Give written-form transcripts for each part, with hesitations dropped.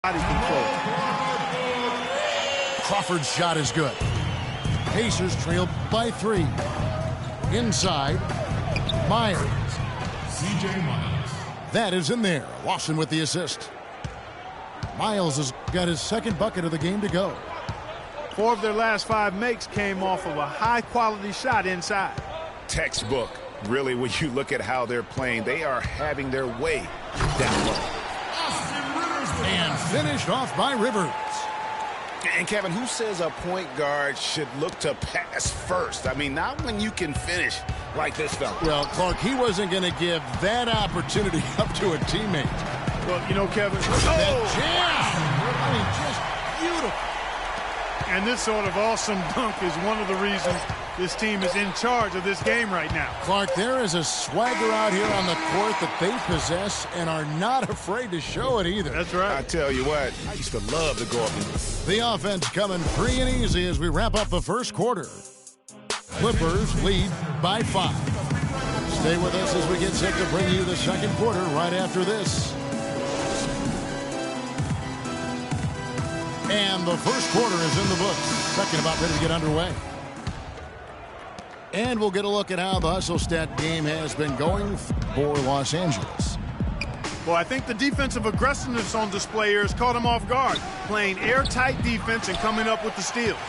body control. Crawford's shot is good. Pacers trail by 3. Inside, Myers. C.J. Miles. That is in there. Lawson with the assist. Miles has got his second bucket of the game to go. 4 of their last 5 makes came off of a high-quality shot inside. Textbook. Really, when you look at how they're playing, they are having their way down low. And finished off by Rivers. And, Kevin, who says a point guard should look to pass first? I mean, not when you can finish like this fella. Well, Clark, he wasn't going to give that opportunity up to a teammate. Well, you know, Kevin. That jam! I mean, just beautiful. And this sort of awesome dunk is one of the reasons this team is in charge of this game right now. Clark, there is a swagger out here on the court that they possess and are not afraid to show it either. That's right. I tell you what, I used to love to go up in this. The offense coming free and easy as we wrap up the first quarter. Clippers lead by 5. Stay with us as we get set to bring you the second quarter right after this. And the first quarter is in the books. Second about ready to get underway. And we'll get a look at how the hustle stat game has been going for Los Angeles. Well, I think the defensive aggressiveness on display here has caught them off guard, playing airtight defense and coming up with the steals.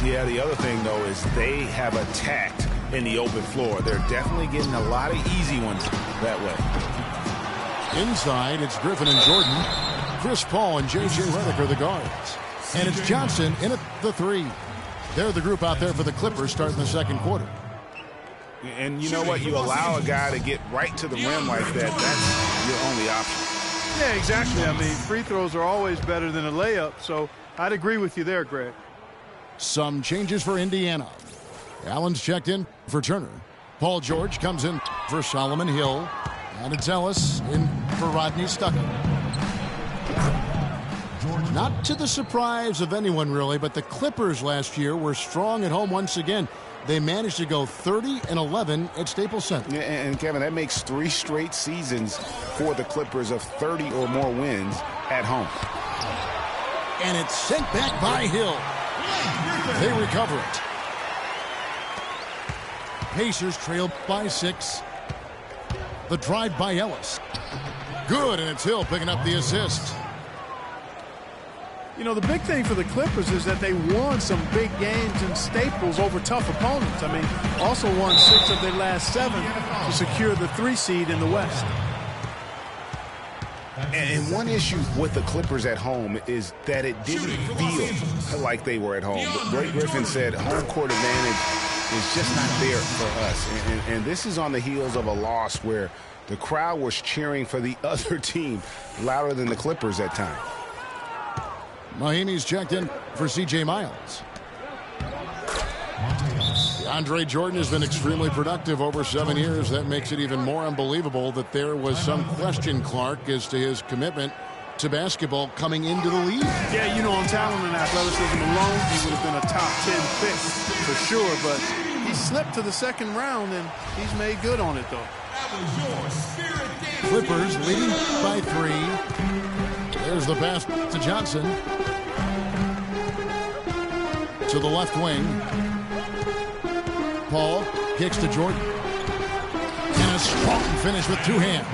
Yeah, the other thing, though, is they have attacked in the open floor. They're definitely getting a lot of easy ones that way. Inside, it's Griffin and Jordan. Chris Paul and J.J. Redick are the guards. And it's Johnson in at the 3. They're the group out there for the Clippers starting the second quarter. And you know what? You allow a guy to get right to the rim like that, that's your only option. Yeah, exactly. I mean, free throws are always better than a layup, so I'd agree with you there, Greg. Some changes for Indiana. Allen's checked in for Turner. Paul George comes in for Solomon Hill. And it's Ellis in for Rodney Stuckey. Not to the surprise of anyone, really, but the Clippers last year were strong at home once again. They managed to go 30-11 at Staples Center. Yeah, and Kevin, that makes 3 straight seasons for the Clippers of 30 or more wins at home. And it's sent back by Hill. They recover it. Pacers trail by 6. The drive by Ellis. Good, and it's Hill picking up the assist. You know, the big thing for the Clippers is that they won some big games in Staples over tough opponents. I mean, also won 6 of their last 7 to secure the 3 seed in the West. And one issue with the Clippers at home is that it didn't feel like they were at home. Blake Griffin said home court advantage is just not there for us. And this is on the heels of a loss where the crowd was cheering for the other team louder than the Clippers at times. Mahimi's checked in for C.J. Miles. DeAndre Jordan has been extremely productive over 7 years. That makes it even more unbelievable that there was some question, Clark, as to his commitment to basketball coming into the league. Yeah, you know, on talent and athleticism alone, he would have been a top 10 pick for sure, but he slipped to the second round, and he's made good on it, though. Clippers leading by 3. There's the pass to Johnson. To the left wing. Paul kicks to Jordan. And a strong finish with 2 hands.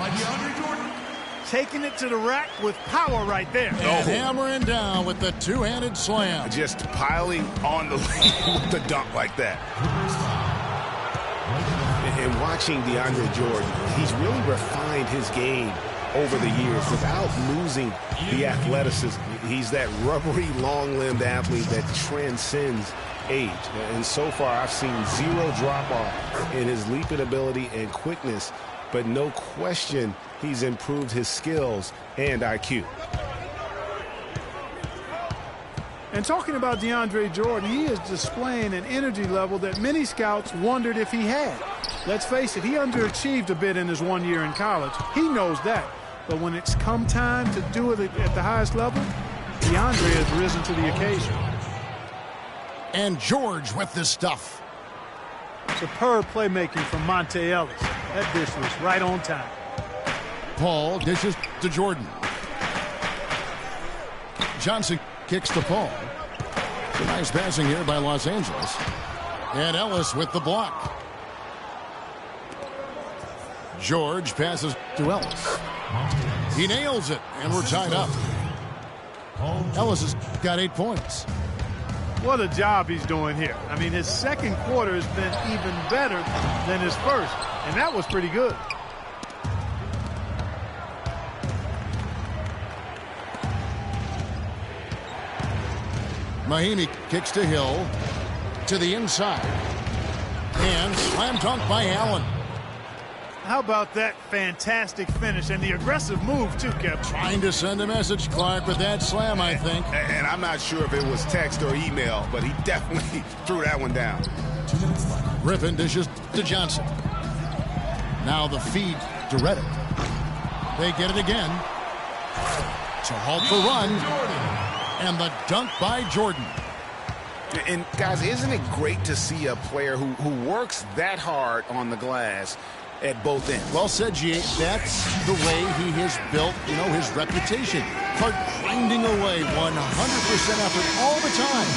Taking it to the rack with power right there. And hammering down with the 2-handed slam. Just piling on the lane with the dunk like that. And watching DeAndre Jordan, he's really refined his game over the years without losing the athleticism. He's that rubbery, long-limbed athlete that transcends age. And so far, I've seen 0 drop-off in his leaping ability and quickness, but no question he's improved his skills and IQ. And talking about DeAndre Jordan, he is displaying an energy level that many scouts wondered if he had. Let's face it, he underachieved a bit in his 1 year in college. He knows that. But when it's come time to do it at the highest level, DeAndre has risen to the occasion. And George with this stuff. Superb playmaking from Monte Ellis. That dish was right on time. Paul dishes to Jordan. Johnson kicks to Paul. Nice passing here by Los Angeles. And Ellis with the block. George passes to Ellis. He nails it, and we're tied up. Ellis has got 8 points. What a job he's doing here. I mean, his second quarter has been even better than his first, and that was pretty good. Mahimi kicks to Hill, to the inside, and slam dunk by Allen. How about that fantastic finish and the aggressive move, too, Kevin? Trying to send a message, Clark, with that slam, I think. And I'm not sure if it was text or email, but he definitely threw that one down. Griffin dishes to Johnson. Now the feed to Reddick. They get it again. To halt the run. And the dunk by Jordan. And, guys, isn't it great to see a player who works that hard on the glass at both ends? Well said, G. That's the way he has built, his reputation. Grinding away 100% effort all the time.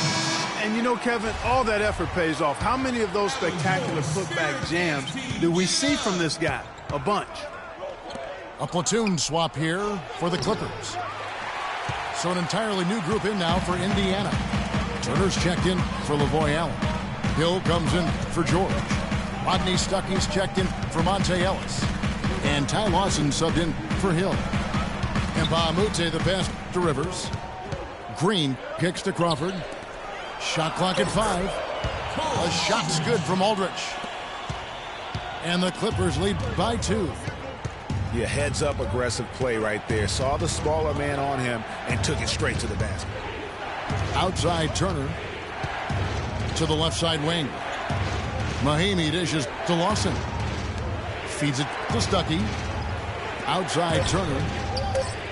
And, Kevin, all that effort pays off. How many of those spectacular putback jams do we see from this guy? A bunch. A platoon swap here for the Clippers. So an entirely new group in now for Indiana. Turner's checked in for Lavoy Allen. Hill comes in for George. Rodney Stuckey's checked in for Monte Ellis. And Ty Lawson subbed in for Hill. And Bahamute the pass to Rivers. Green kicks to Crawford. Shot clock at 5. A shot's good from Aldrich. And the Clippers lead by 2. Yeah, heads-up aggressive play right there. Saw the smaller man on him and took it straight to the basket. Outside Turner to the left side wing. Mahimi dishes to Lawson. Feeds it to Stuckey. Outside Turner.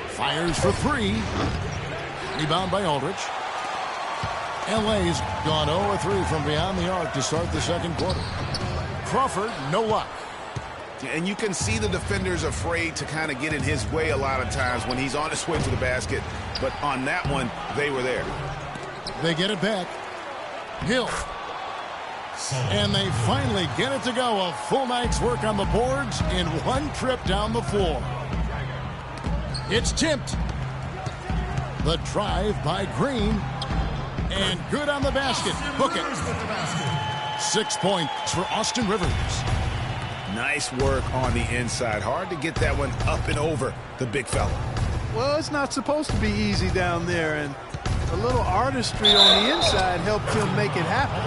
Fires for 3. Rebound by Aldrich. LA's gone 0-3 from beyond the arc to start the second quarter. Crawford, no luck. And you can see the defenders afraid to kind of get in his way a lot of times when he's on his way to the basket. But on that one, they were there. They get it back. Hill. And they finally get it to go. A full night's work on the boards in one trip down the floor. It's tipped. The drive by Green. And good on the basket. Book it. 6 points for Austin Rivers. Nice work on the inside. Hard to get that one up and over the big fella. Well, it's not supposed to be easy down there, and a little artistry on the inside helped him make it happen.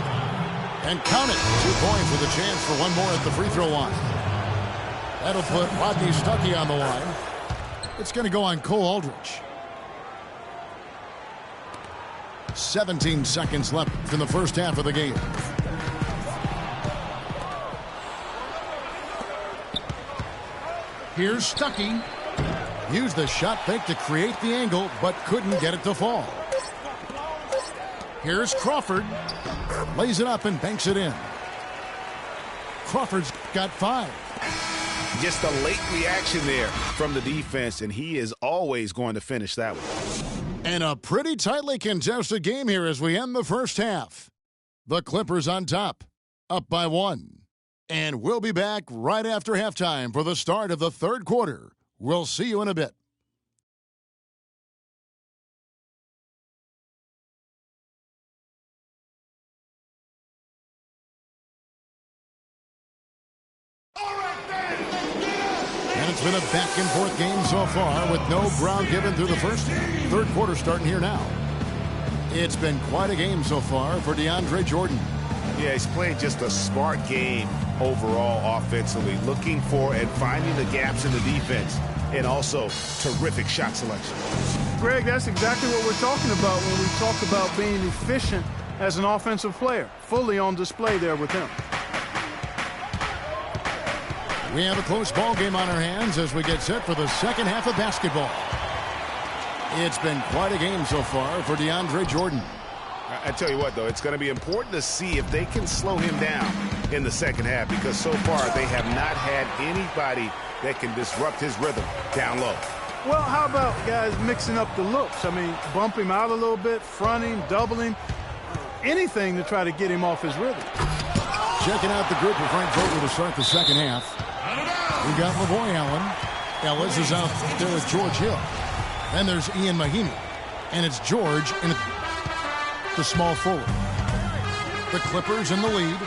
And count it. 2 points with a chance for one more at the free throw line. That'll put Rodney Stuckey on the line. It's going to go on Cole Aldrich. 17 seconds left in the first half of the game. Here's Stuckey. Used the shot fake to create the angle, but couldn't get it to fall. Here's Crawford. Lays it up and banks it in. Crawford's got 5. Just a late reaction there from the defense, and he is always going to finish that one. And a pretty tightly contested game here as we end the first half. The Clippers on top, up by 1. And we'll be back right after halftime for the start of the third quarter. We'll see you in a bit. And it's been a back-and-forth game so far with no ground given through the first half. Third quarter starting here now. It's been quite a game so far for DeAndre Jordan. Yeah, he's played just a smart game overall offensively, looking for and finding the gaps in the defense, and also terrific shot selection. Greg, that's exactly what we're talking about when we talk about being efficient as an offensive player. Fully on display there with him. We have a close ball game on our hands as we get set for the second half of basketball. It's been quite a game so far for DeAndre Jordan. I tell you what, though, it's going to be important to see if they can slow him down in the second half, because so far they have not had anybody that can disrupt his rhythm down low. Well, how about guys mixing up the looks? I mean, bump him out a little bit, fronting, doubling, anything to try to get him off his rhythm. Checking out the group of Frank Vogel to start the second half. We've got Lavoy Allen. Ellis is out there with George Hill. Then there's Ian Mahinmi. And it's George in the small forward. The Clippers in the lead.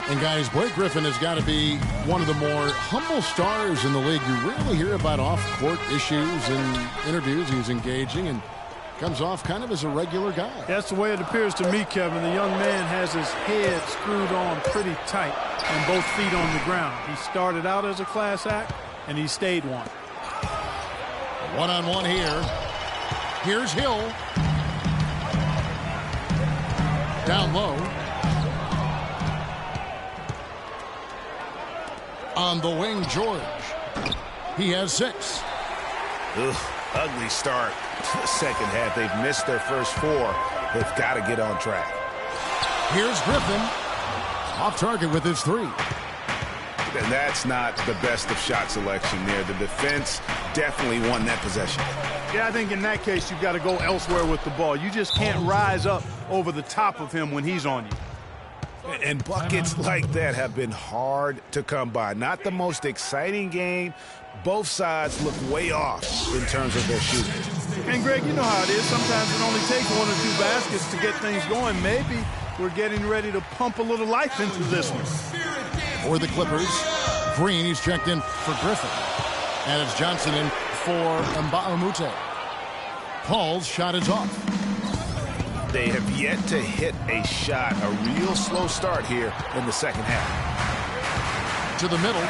And guys, Blake Griffin has got to be one of the more humble stars in the league. You rarely hear about off-court issues and interviews. He's engaging and comes off kind of as a regular guy. That's the way it appears to me, Kevin. The young man has his head screwed on pretty tight and both feet on the ground. He started out as a class act, and he stayed one. One-on-one here. Here's Hill. Down low. On the wing, George. He has 6. Ugh, ugly start to the second half. They've missed their first 4. They've got to get on track. Here's Griffin. Off target with his 3. And that's not the best of shot selection there. The defense definitely won that possession. Yeah, I think in that case, you've got to go elsewhere with the ball. You just can't rise up over the top of him when he's on you. And buckets like that have been hard to come by. Not the most exciting game. Both sides look way off in terms of their shooting. And, Greg, you know how it is. Sometimes it only takes 1 or 2 baskets to get things going. Maybe we're getting ready to pump a little life into this one. For the Clippers, Green, he's checked in for Griffin. And it's Johnson in for Mba'amute. Paul's shot is off. They have yet to hit a shot, a real slow start here in the second half. To the middle.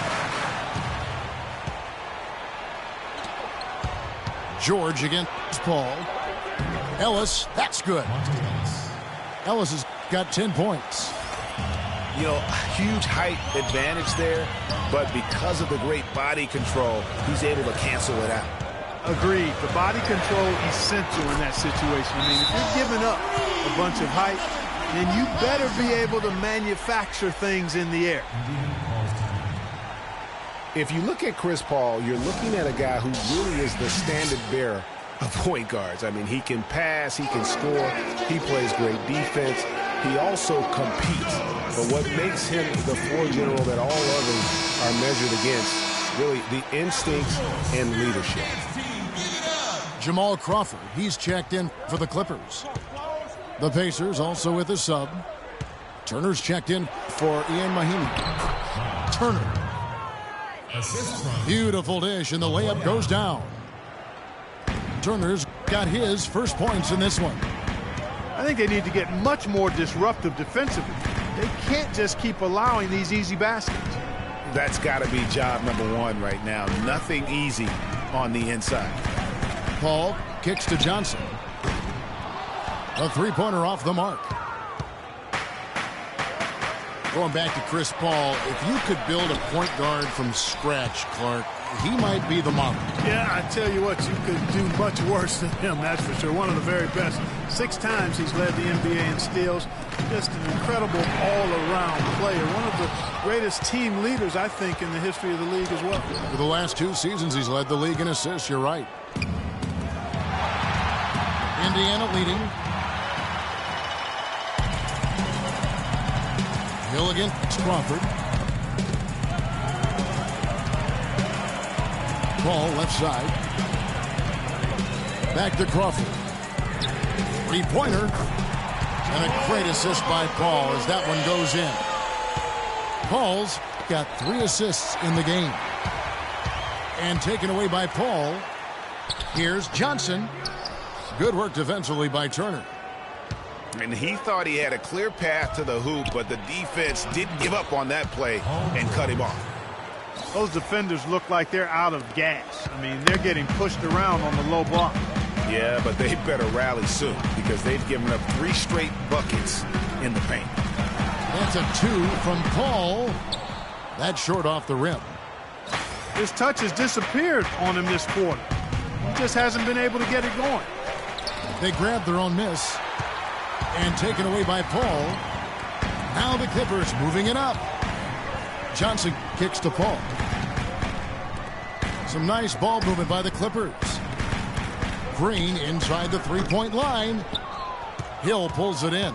George against Paul. Ellis, that's good. Ellis has got 10 points. You know, huge height advantage there, but because of the great body control, he's able to cancel it out. Agreed. The body control essential in that situation. I mean, if you're giving up a bunch of height, then you better be able to manufacture things in the air. If you look at Chris Paul, you're looking at a guy who really is the standard bearer of point guards. I mean, he can pass, he can score, he plays great defense. He also competes. But what makes him the floor general that all others are measured against, really the instincts and leadership. Jamal Crawford, he's checked in for the Clippers. The Pacers also with a sub. Turner's checked in for Ian Mahinmi. Turner. Beautiful dish, and the layup goes down. Turner's got his first points in this one. I think they need to get much more disruptive defensively. They can't just keep allowing these easy baskets. That's got to be job number 1 right now. Nothing easy on the inside. Paul kicks to Johnson. A three-pointer off the mark. Going back to Chris Paul, if you could build a point guard from scratch, Clark, he might be the model. Yeah, I tell you what, you could do much worse than him, that's for sure. One of the very best. 6 times he's led the NBA in steals. Just an incredible all-around player. One of the greatest team leaders, I think, in the history of the league as well. For the last 2 seasons, he's led the league in assists, you're right. Indiana leading. Hill against Crawford. Paul left side. Back to Crawford. Three-pointer. And a great assist by Paul as that one goes in. Paul's got 3 assists in the game. And taken away by Paul. Here's Johnson. Good work defensively by Turner. And he thought he had a clear path to the hoop, but the defense didn't give up on that play and cut him off. Those defenders look like they're out of gas. I mean, they're getting pushed around on the low block. Yeah, but they better rally soon because they've given up 3 straight buckets in the paint. That's a 2 from Paul. That's short off the rim. His touch has disappeared on him this quarter. He just hasn't been able to get it going. They grabbed their own miss. And taken away by Paul. Now the Clippers moving it up. Johnson kicks to Paul. Some nice ball movement by the Clippers. Green inside the three-point line. Hill pulls it in.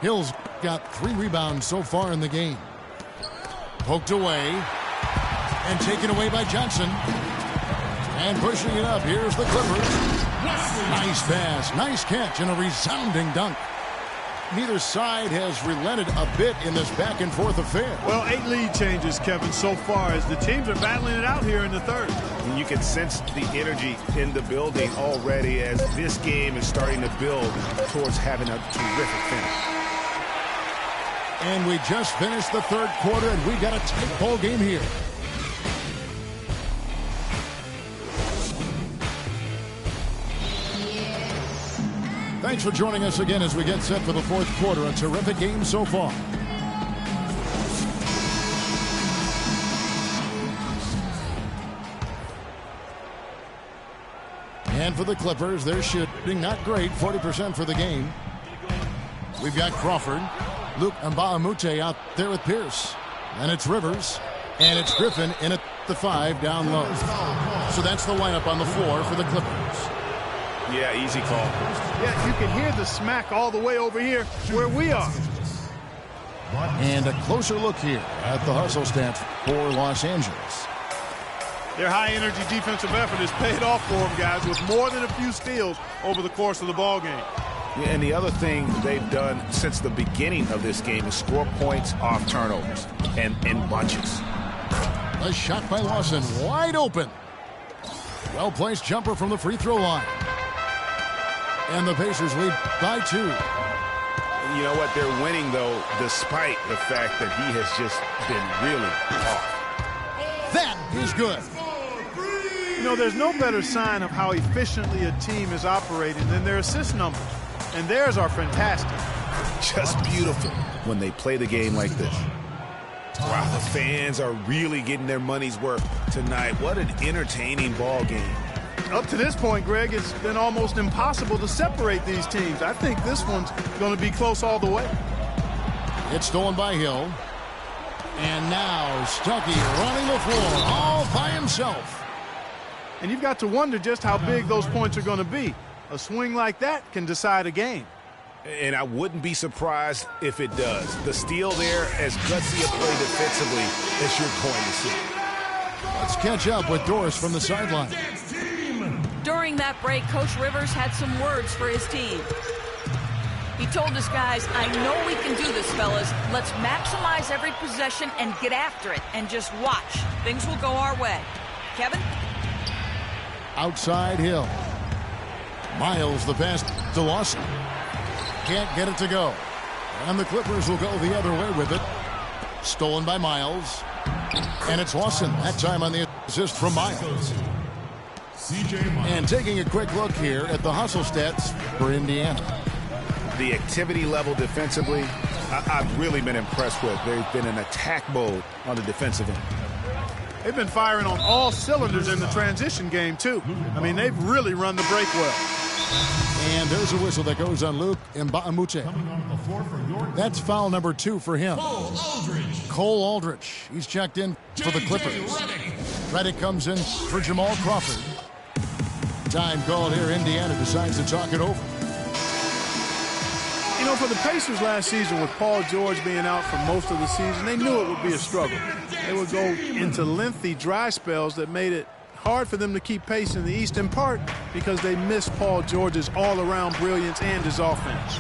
Hill's got 3 rebounds so far in the game. Poked away and taken away by Johnson. And pushing it up, here's the Clippers. Nice pass, nice catch, and a resounding dunk. Neither side has relented a bit in this back-and-forth affair. Well, 8 lead changes, Kevin, so far as the teams are battling it out here in the third. And you can sense the energy in the building already as this game is starting to build towards having a terrific finish. And we just finished the third quarter, and we got a tight ball game here. Thanks for joining us again as we get set for the fourth quarter. A terrific game so far. And for the Clippers, they're shooting not great, 40% for the game. We've got Crawford, Luke Mbamute out there with Pierce. And it's Rivers, and it's Griffin in at the 5 down low. So that's the lineup on the floor for the Clippers. Yeah, easy call. Yeah, you can hear the smack all the way over here where we are. And a closer look here at the hustle stats for Los Angeles. Their high-energy defensive effort has paid off for them, guys, with more than a few steals over the course of the ball game. Yeah, and the other thing they've done since the beginning of this game is score points off turnovers and in bunches. A shot by Lawson, wide open. Well-placed jumper from the free throw line. And the Pacers lead by 2. You know what? They're winning, though, despite the fact that he has just been really off. That is good. You know, there's no better sign of how efficiently a team is operating than their assist numbers. And theirs are fantastic. Just beautiful when they play the game like this. Wow, the fans are really getting their money's worth tonight. What an entertaining ball game. Up to this point, Greg, it's been almost impossible to separate these teams. I think this one's going to be close all the way. It's stolen by Hill. And now Stuckey running the floor all by himself. And you've got to wonder just how big those points are going to be. A swing like that can decide a game. And I wouldn't be surprised if it does. The steal there, as gutsy a play defensively as you're going to see. Let's catch up with Doris from the sideline. During that break, Coach Rivers had some words for his team. He told his guys, I know we can do this, fellas. Let's maximize every possession and get after it and just watch. Things will go our way. Kevin? Outside Hill. Miles the pass to Lawson. Can't get it to go. And the Clippers will go the other way with it. Stolen by Miles. And it's Lawson, that time on the assist from Miles. And taking a quick look here at the hustle stats for Indiana. The activity level defensively, I've really been impressed with. They've been in attack mode on the defensive end. They've been firing on all cylinders in the transition game, too. I mean, they've really run the break well. And there's a whistle that goes on Luke Mbamute. That's foul number 2 for him. Cole Aldrich. He's checked in for the Clippers. Redick comes in for Jamal Crawford. Time called here. Indiana decides to talk it over. You know, for the Pacers last season, with Paul George being out for most of the season, they knew it would be a struggle. They would go into lengthy dry spells that made it hard for them to keep pace in the East, in part because they missed Paul George's all-around brilliance and his offense.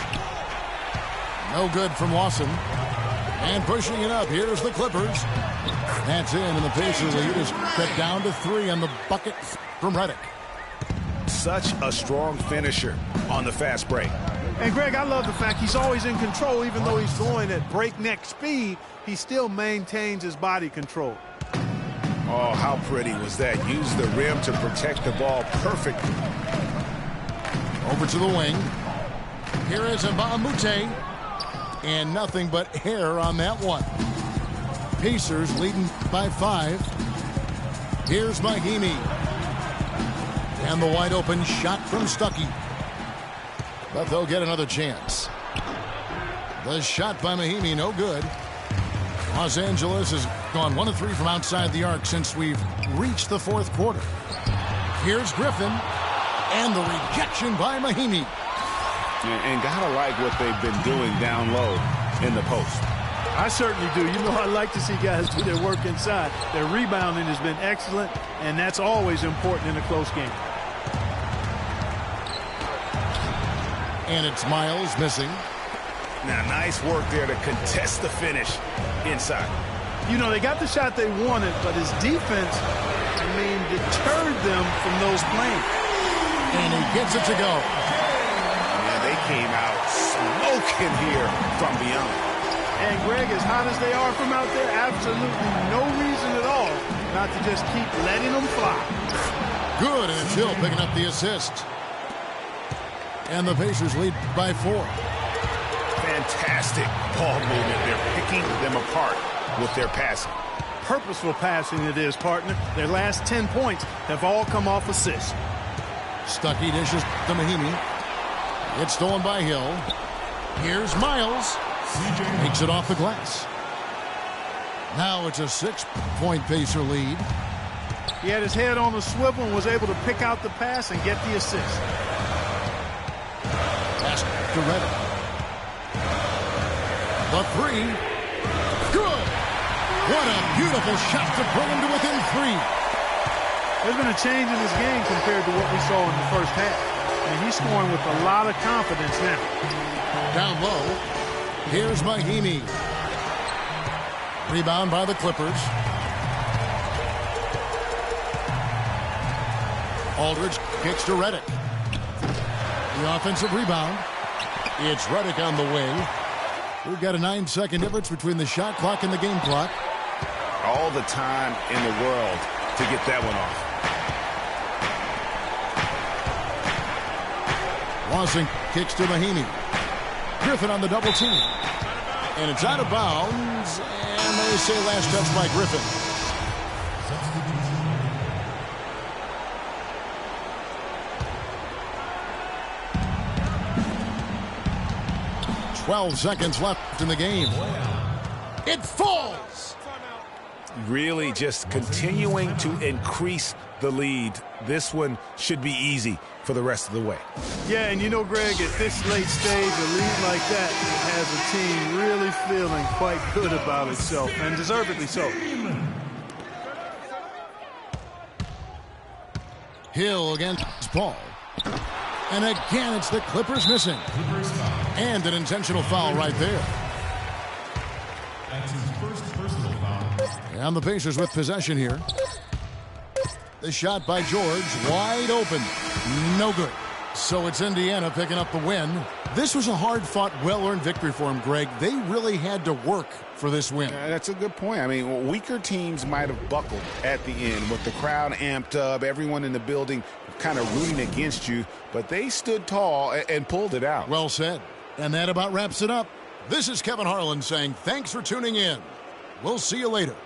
No good from Lawson. And pushing it up, here's the Clippers. That's in, and the Pacers lead is cut down to 3 on the bucket from Redick. Such a strong finisher on the fast break. And, Greg, I love the fact he's always in control. Even though he's going at breakneck speed, he still maintains his body control. Oh, how pretty was that? Use the rim to protect the ball perfectly. Over to the wing. Here is Mbamute. And nothing but hair on that one. Pacers leading by 5. Here's Mahimi. And the wide open shot from Stuckey. But they'll get another chance. The shot by Mahimi, no good. Los Angeles has Gone 1 of 3 from outside the arc since we've reached the fourth quarter. Here's Griffin. And the rejection by Mahimi. And gotta like what they've been doing down low in the post. I certainly do. You know, I like to see guys do their work inside. Their rebounding has been excellent, and that's always important in a close game. And it's Miles missing. Now, nice work there to contest the finish inside. You know, they got the shot they wanted, but his defense, deterred them from those playing. And he gets it to go. And they came out smoking here from beyond. And, Greg, as hot as they are from out there, absolutely no reason at all not to just keep letting them fly. Good, and it's Hill picking up the assist. And the Pacers lead by 4. Fantastic ball movement. They're picking them apart with their passing. Purposeful passing it is, partner. Their last 10 points have all come off assists. Stuckey dishes to Mahimi. It's stolen by Hill. Here's Miles. Makes it off the glass. Now it's a 6-point Pacer lead. He had his head on the swivel and was able to pick out the pass and get the assist. Pass to Reddick. The 3. Good. What a beautiful shot to bring him to within 3. There's been a change in his game compared to what we saw in the first half. And he's scoring with a lot of confidence now. Down low. Here's Mahimi. Rebound by the Clippers. Aldridge kicks to Reddick. The offensive rebound. It's Reddick on the wing. We've got a 9-second difference between the shot clock and the game clock. All the time in the world to get that one off. Lawson kicks to Mahimi. Griffin on the double team. And it's out of bounds. And they say last touch by Griffin. "12 seconds left in the game. It falls. Really just continuing to increase the lead. This one should be easy for the rest of the way. Yeah, and you know, Greg, at this late stage, a lead like that has a team really feeling quite good about itself, and deservedly so. Hill against Paul. And again, it's the Clippers missing. And an intentional foul right there. That's his first personal foul. And the Pacers with possession here. The shot by George, wide open. No good. So it's Indiana picking up the win. This was a hard-fought, well-earned victory for them, Greg. They really had to work for this win. That's a good point. I mean, weaker teams might have buckled at the end with the crowd amped up, everyone in the building kind of rooting against you, but they stood tall and pulled it out. Well said. And that about wraps it up. This is Kevin Harlan saying thanks for tuning in. We'll see you later.